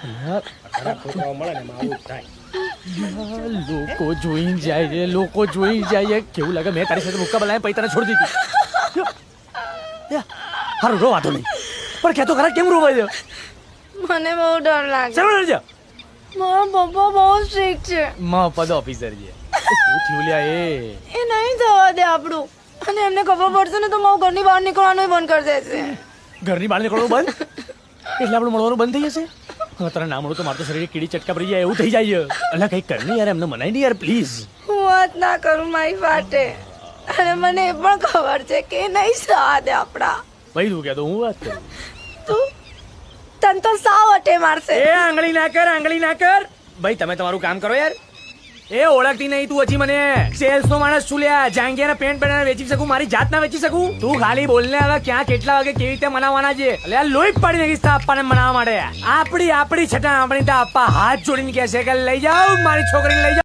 છોકરાઓ મળે ને આવું જ થાય. લોકો જોઈ જાય છે, લોકો જોઈ જાય છે. કેવું લાગે મેં તારી સાથે મુક્કા બોલાય પછી તને છોડી દીધી. હારું રો વાંધો નહીં, પણ કહેતો ખરા કેમ રોવાય છે? મને બહુ ડર લાગે. ચાલો રજા. મારા પપ્પા બહુ સ્ટ્રિક્ટ છે. મહપદ ઓફિસર છે. શું થયું લ્યા એ? એ નહીં થવા દે આપણું. અને એમને ખબર પડશે ને તો મારું ઘરની બહાર નીકળવાનું બંધ કરી દેશે. ઘરની બહાર નીકળવાનું બંધ એટલે આપણે મળવાનું બંધ થઈ જશે. હવે તને ના મળું તો મારું તો શરીરે કીડી ચટકા પડી જાય એવું થઈ જાય. એટલે કંઈક કર ને યાર, એમને મનાય નહીં યાર પ્લીઝ. હું વાત ના કરું મારી ફાટે. અને મને એ પણ ખબર છે કે નહીં થવા દે આપણા. ભાઈ તું કહેતો હું વાત કરું. તું તને તો સાવ અટે મારશે. એ આંગળી ના કર, આંગળી ના કર. ભાઈ તમે તમારું કામ કરો યાર. એ ઓળખતી નહીં તું હજી મને. સેલ્સ નો માણસ છું લ્યા. જાંગિયાના પેન્ટ પહેરીને વેચી શકું, મારી જાત ના વેચી શકું? તું ખાલી બોલને હવે ક્યાં કેટલા વાગે કેવી રીતે મનાવવાના છે. એટલે આ લોહી પાડી નાખીશ આપવાને મનાવવા માટે. આપણી છટા આપણી તો આપવા હાથ જોડીને કહે છે કે લઈ જાઓ મારી છોકરીને લઈ જાઓ.